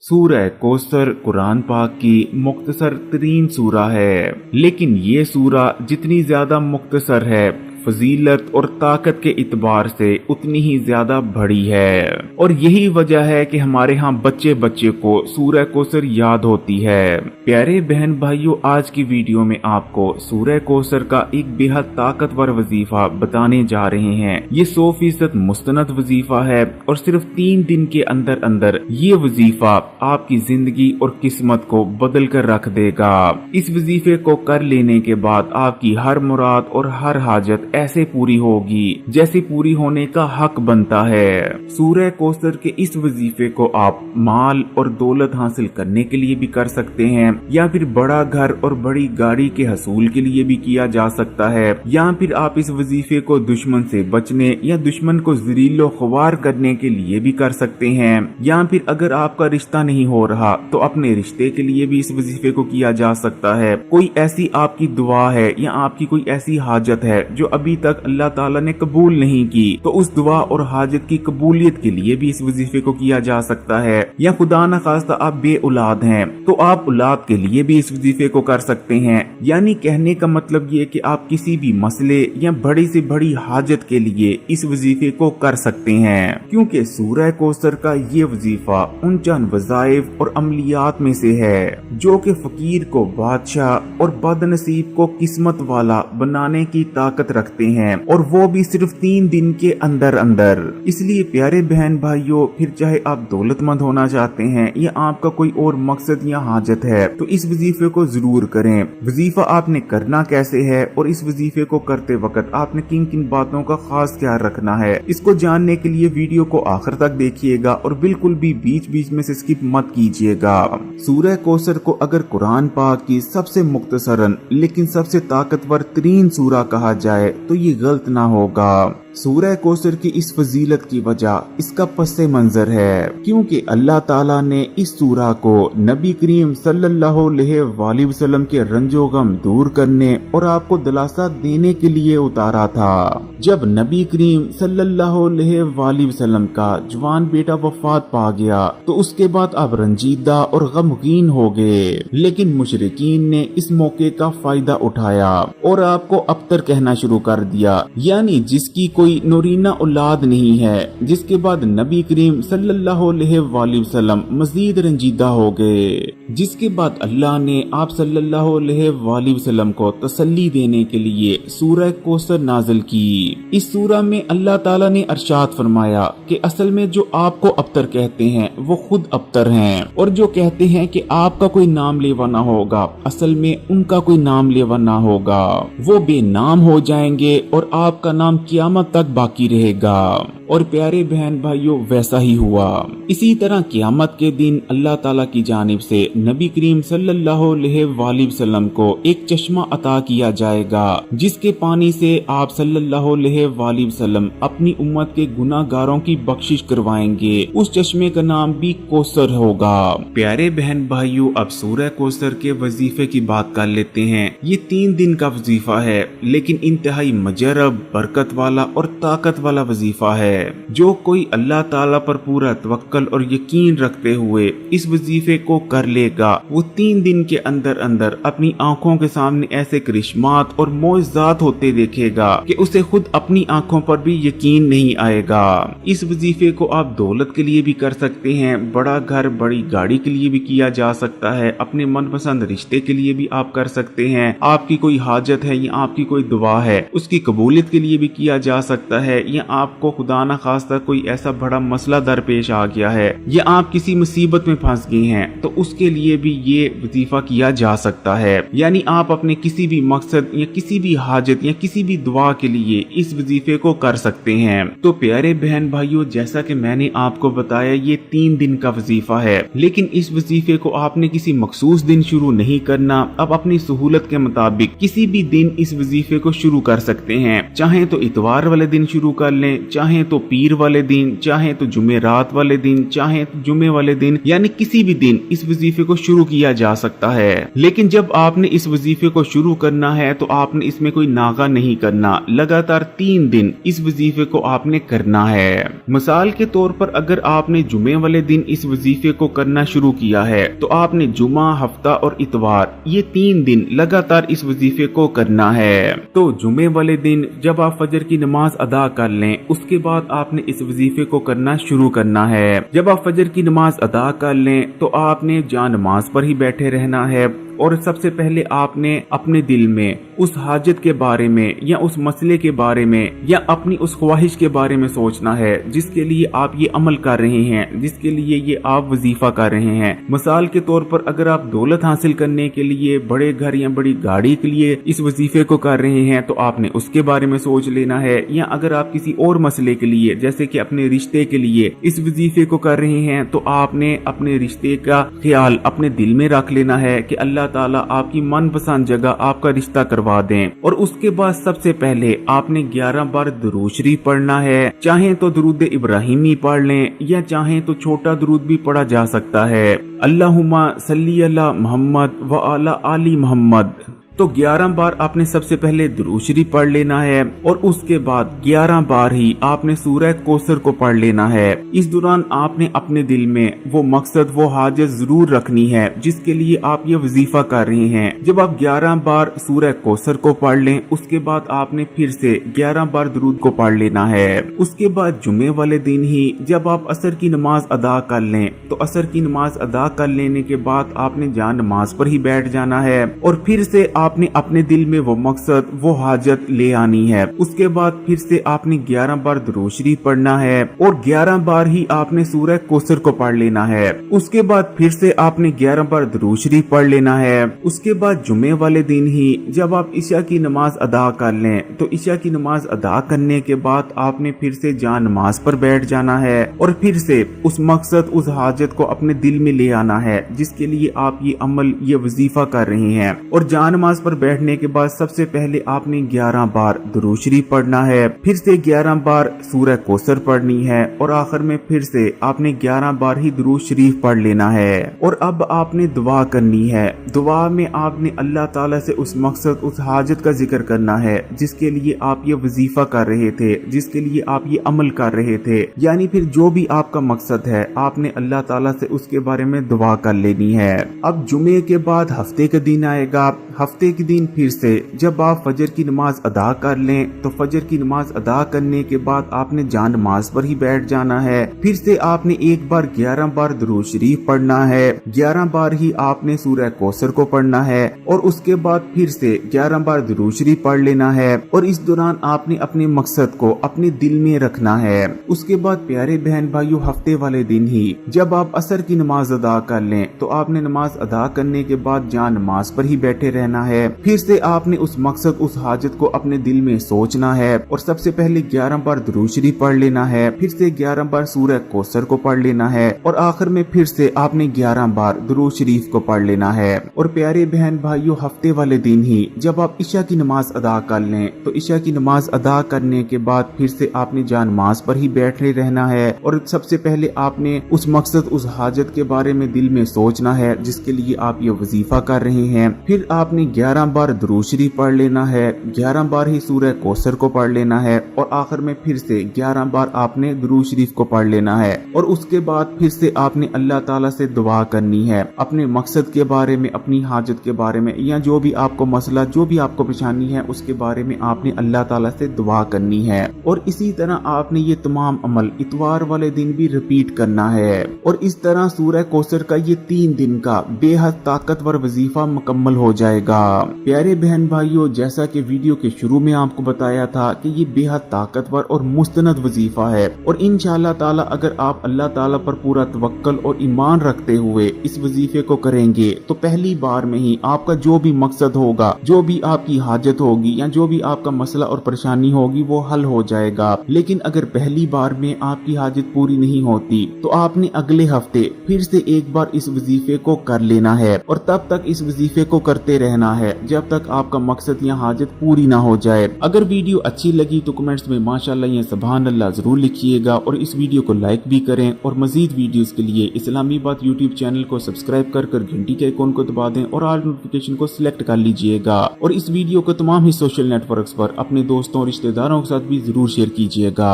सूरह कौसर कुरान पाक की मुख्तसर तरीन सूरा है, लेकिन ये सूरा जितनी ज्यादा मुख्तसर है फजीलत और ताकत के इतबार से उतनी ही ज्यादा बड़ी है। और यही वजह है कि हमारे यहाँ बच्चे बच्चे को सूरह कौसर याद होती है। प्यारे बहन भाइयों, आज की वीडियो में आपको सूरह कौसर का एक बेहद ताकतवर वजीफा बताने जा रहे हैं। ये 100% मुस्तनद वजीफा है और सिर्फ 3 दिन के अंदर अंदर ये वजीफा आपकी जिंदगी और किस्मत को बदल कर रख देगा। इस वजीफे को कर लेने के बाद आपकी हर मुराद और हर हाजत ऐसे पूरी होगी जैसे पूरी होने का हक बनता है। सूरह कौसर के इस वजीफे को आप माल और दौलत हासिल करने के लिए भी कर सकते हैं, या फिर बड़ा घर और बड़ी गाड़ी के हसूल के लिए भी किया जा सकता है, या फिर आप इस वजीफे को दुश्मन से बचने या दुश्मन को ज़लीलो ख्वार करने के लिए भी कर सकते हैं, या फिर अगर आपका रिश्ता नहीं हो रहा तो अपने रिश्ते के लिए भी इस वजीफे को किया जा सकता है। कोई ऐसी आपकी दुआ है या आपकी कोई ऐसी हाजत है जो अभी तक अल्लाह ताला ने कबूल नहीं की, तो उस दुआ और हाजत की कबूलियत के लिए भी इस वजीफे को किया जा सकता है। या खुदा न खास्ता आप बे औलाद हैं तो आप औलाद के लिए भी इस वजीफे को कर सकते हैं। यानी कहने का मतलब ये कि आप किसी भी मसले या बड़ी से बड़ी हाजत के लिए इस वजीफे को कर सकते हैं, क्योंकि सूरह कौसर का ये वजीफा उन चंद वज़ाइफ और अमलियात में से है जो कि फकीर को बादशाह और बदनसीब को किस्मत वाला बनाने की ताकत रखते हैं, और वो भी सिर्फ 3 दिन के अंदर अंदर। इसलिए प्यारे बहन भाइयों, फिर चाहे आप दौलतमंद होना चाहते हैं या आपका कोई और मकसद या हाजत है, तो इस वजीफे को जरूर करें। वजीफा आपने करना कैसे है और इस वजीफे को करते वक्त आपने किन किन बातों का खास ख्याल रखना है, इसको जानने के लिए वीडियो को आखिर तक देखिएगा और बिल्कुल भी बीच बीच में से स्किप मत कीजिएगा। सूरह कौसर को अगर कुरान पाक की सबसे मुख्तसरन लेकिन सबसे ताकतवर तरीन सूरा कहा जाए तो ये गलत ना होगा। सूरह कौसर की इस फजीलत की वजह इसका पस्से मंजर है, क्योंकि अल्लाह ताला ने इस सूरा को नबी करीम सल्लल्लाहु अलैहि वसल्लम के रंजो गम दूर करने और आपको दिलासा देने के लिए उतारा था। जब नबी करीम सल्लल्लाहु अलैहि वसल्लम का जवान बेटा वफात पा गया तो उसके बाद आप रंजीदा और गमगीन हो गए, लेकिन मुशरिकीन ने इस मौके का फायदा उठाया और आपको अबतर कहना शुरू कर दिया, यानी जिसकी कोई नूरीना औलाद नहीं है, जिसके बाद नबी करीम सल्लल्लाहु अलैहि वसल्लम मजीद रंजीदा हो गए, जिसके बाद अल्लाह ने आप सल्लल्लाहु अलैहि वसल्लम को तसल्ली देने के लिए सूरह कौसर नाजिल की। इस सूरा में अल्लाह ताला ने अरशाद फरमाया कि असल में जो आपको अबतर कहते हैं वो खुद अबतर हैं, और जो कहते हैं कि आपका कोई नाम लेवा ना होगा, असल में उनका कोई नाम लेवा ना होगा, वो बेनाम हो जाएंगे और आपका नाम क़यामत तक बाकी रहेगा। और प्यारे बहन भाइयों, वैसा ही हुआ। इसी तरह क़यामत के दिन अल्लाह ताला की जानिब से नबी करीम सल्लल्लाहु अलैहि वसल्लम को एक चश्मा अता किया जाएगा, जिसके पानी से आप सल्लल्लाहु अलैहि वसल्लम अपनी उम्मत के गुनाहगारों की बख्शिश करवाएंगे। उस चश्मे का नाम भी कौसर होगा। प्यारे बहन भाइयों, अब सूरह कौसर के वजीफे की बात कर लेते हैं। ये 3 दिन का वजीफा है, लेकिन इंतहाई मजरब, बरकत वाला और ताकत वाला वजीफा है। जो कोई अल्लाह ताला पर पूरा तवक्कल और यकीन रखते हुए इस वजीफे को कर लेगा, वो 3 दिन के अंदर अंदर अपनी आंखों के सामने ऐसे करिश्मात और मोइज़ात होते देखेगा कि उसे खुद अपनी आंखों पर भी यकीन नहीं आएगा। इस वजीफे को आप दौलत के लिए भी कर सकते हैं, बड़ा घर बड़ी गाड़ी के लिए भी किया जा सकता है, अपने मनपसंद रिश्ते के लिए भी आप कर सकते हैं, आपकी कोई हाजत है या आपकी कोई दुआ है उसकी कबूलियत के लिए भी किया जा सकता है, या आपको खुदा न खास्ता कोई ऐसा बड़ा मसला दरपेश आ गया है या आप किसी मुसीबत में फंस गए हैं तो उसके लिए भी ये वजीफा किया जा सकता है। यानी आप अपने किसी भी मकसद या किसी भी हाजत या किसी भी दुआ के लिए इस वजीफे को कर सकते हैं। तो प्यारे बहन भाइयों, जैसा कि मैंने आपको बताया ये 3 दिन का वजीफा है, लेकिन इस वजीफे को आपने किसी मखसूस दिन शुरू नहीं करना। आप अपनी सहूलत के मुताबिक किसी भी दिन इस वजीफे को शुरू कर सकते हैं। चाहे तो इतवार वाले वाले दिन शुरू कर लें, चाहे तो पीर वाले दिन, चाहे तो जुमे रात वाले दिन, चाहे तो जुमे वाले दिन, यानी किसी भी दिन इस वजीफे को शुरू किया जा सकता है। लेकिन जब आपने इस वजीफे को शुरू करना है तो आपने इसमें कोई नागा नहीं करना, लगातार 3 दिन इस वजीफे को आपने करना है। मिसाल के तौर पर अगर आपने जुमे वाले दिन इस वजीफे को करना शुरू किया है तो आपने जुमा, हफ्ता और इतवार ये 3 दिन लगातार इस वजीफे को करना है। तो जुमे वाले दिन जब आप फजर की नमाज अदा कर लें उसके बाद आपने इस वजीफे को करना शुरू करना है। जब आप फजर की नमाज अदा कर लें तो आपने जहाँ नमाज पर ही बैठे रहना है और सबसे पहले आपने अपने दिल में उस हाजत के बारे में या उस मसले के बारे में या अपनी उस ख्वाहिश के बारे में सोचना है जिसके लिए आप ये अमल कर रहे हैं, जिसके लिए ये आप वजीफा कर रहे हैं। मिसाल के तौर पर अगर आप दौलत हासिल करने के लिए, बड़े घर या बड़ी गाड़ी के लिए इस वजीफे को कर रहे हैं तो आपने उसके बारे में सोच लेना है, या अगर आप किसी और मसले के लिए जैसे कि अपने रिश्ते के लिए इस वजीफे को कर रहे हैं तो आपने अपने रिश्ते का ख्याल अपने दिल में रख लेना है कि अल्लाह ताला आपकी मनपसंद जगह आपका रिश्ता करवा दें। और उसके बाद सबसे पहले आपने 11 बार दुरूद शरीफ पढ़ना है, चाहे तो दुरूद इब्राहिमी पढ़ लें या चाहे तो छोटा दुरूद भी पढ़ा जा सकता है, अल्लाहुम्मा सल्ली अला मोहम्मद व अला आली मोहम्मद। तो 11 बार आपने सबसे पहले दुरूद शरीफ पढ़ लेना है और उसके बाद 11 बार ही आपने सूरह कौसर को पढ़ लेना है। इस दौरान आपने अपने दिल में वो मकसद, वो हाजत जरूर रखनी है जिसके लिए आप ये वजीफा कर रहे हैं। जब आप 11 बार सूरह कौसर को पढ़ लें उसके बाद आपने फिर से 11 बार दुरूद को पढ़ लेना है। उसके बाद जुमे वाले दिन ही जब आप असर की नमाज अदा कर लें तो असर की नमाज अदा कर लेने के बाद आपने जहाँ नमाज पर ही बैठ जाना है और फिर से आपने अपने दिल में वो मकसद, वो हाजत ले आनी है। उसके बाद फिर से आपने 11 बार दुरूद शरीफ पढ़ना है और 11 बार ही आपने सूरह कौसर को पढ़ लेना है। उसके बाद फिर से आपने 11 बार दुरूद शरीफ पढ़ लेना है। उसके बाद जुमे वाले दिन ही जब आप इशा की नमाज अदा कर लें तो इशा की नमाज अदा करने के बाद आपने फिर से जहाँ नमाज पर बैठ जाना है और फिर से उस मकसद, उस हाजत को अपने दिल में ले आना है जिसके लिए आप ये अमल, ये वजीफा कर रहे हैं। और जहाँ नमाज पर बैठने के बाद सबसे पहले आपने 11 बार दुरूद शरीफ पढ़ना है, फिर से 11 बार सूरह कौसर पढ़नी है और आखिर में फिर से आपने 11 बार ही दुरूद शरीफ पढ़ लेना है। और अब आपने दुआ करनी है। दुआ में आपने अल्लाह ताला से उस मकसद, उस हाजत का जिक्र करना है जिसके लिए आप ये वजीफा कर रहे थे, जिसके लिए आप ये अमल कर रहे थे, यानी फिर जो भी आपका मकसद है आपने अल्लाह ताला से उसके बारे में दुआ कर लेनी है। अब जुमे के बाद हफ्ते का दिन आएगा। हफ्ते के दिन फिर से जब आप फजर की नमाज अदा कर लें तो फजर की नमाज अदा करने के बाद आपने जहाँ नमाज पर ही बैठ जाना है। फिर से आपने एक बार 11 बार दुरूद शरीफ पढ़ना है, 11 बार ही आपने सूरह कौसर को पढ़ना है और उसके बाद फिर से 11 बार दुरूद शरीफ पढ़ लेना है। और इस दौरान आपने अपने मकसद को अपने दिल में रखना है। उसके बाद प्यारे बहन भाइयों, हफ्ते वाले दिन ही जब आप असर की नमाज अदा कर लें तो आपने नमाज अदा करने के बाद जहाँ नमाज पर ही बैठे रहना है। फिर से आपने उस मकसद, उस हाजत को अपने दिल में सोचना है और सबसे पहले 11 बार दुरूद शरीफ पढ़ लेना है, फिर से 11 बार सूरह कौसर को पढ़ लेना है और आखिर में फिर से आपने 11 बार दुरूद शरीफ को पढ़ लेना है। और प्यारे बहन भाइयों, हफ्ते वाले दिन ही जब आप इशा की नमाज अदा कर लें तो इशा की नमाज अदा करने के बाद फिर से आपने जहाँ नमाज पर ही बैठे रहना है और सबसे पहले आपने उस मकसद, उस हाजत के बारे में दिल में सोचना है जिसके लिए आप ये वजीफा कर रहे हैं। फिर आपने 11 बार दुरूद शरीफ पढ़ लेना है, 11 बार ही सूरह कौसर को पढ़ लेना है और आखिर में फिर से 11 बार आपने दुरूद शरीफ को पढ़ लेना है। और उसके बाद फिर से आपने अल्लाह ताला से दुआ करनी है अपने मकसद के बारे में, अपनी हाजत के बारे में, या जो भी आपको मसला, जो भी आपको परेशानी है उसके बारे में आपने अल्लाह ताला से दुआ करनी है। और इसी तरह आपने ये तमाम अमल इतवार वाले दिन भी रिपीट करना है। और इस तरह सूरह कौसर का ये 3 दिन का बेहद ताकतवर वजीफा मुकम्मल हो जाएगा। प्यारे बहन भाइयों, जैसा कि वीडियो के शुरू में आपको बताया था कि ये बेहद ताकतवर और मुस्तनद वजीफा है और इंशाअल्लाह ताला अगर आप अल्लाह ताला पर पूरा तवक्कल और ईमान रखते हुए इस वजीफे को करेंगे तो पहली बार में ही आपका जो भी मकसद होगा, जो भी आपकी हाजत होगी या जो भी आपका मसला और परेशानी होगी वो हल हो जाएगा। लेकिन अगर पहली बार में आपकी हाजत पूरी नहीं होती तो आपने अगले हफ्ते फिर से एक बार इस वजीफे को कर लेना है और तब तक इस वजीफे को करते रहना है जब तक आपका मकसद या हाजत पूरी ना हो जाए। अगर वीडियो अच्छी लगी तो कमेंट्स में माशाल्लाह या सुभान अल्लाह जरूर लिखिएगा और इस वीडियो को लाइक भी करें और मजीद वीडियोस के लिए इस्लामी बात यूट्यूब चैनल को सब्सक्राइब कर घंटी के आइकॉन को दबा दें और ऑल नोटिफिकेशन को सिलेक्ट कर लीजिएगा और इस वीडियो को तमाम ही सोशल नेटवर्क्स पर अपने दोस्तों और रिश्तेदारों के साथ भी जरूर शेयर कीजिएगा।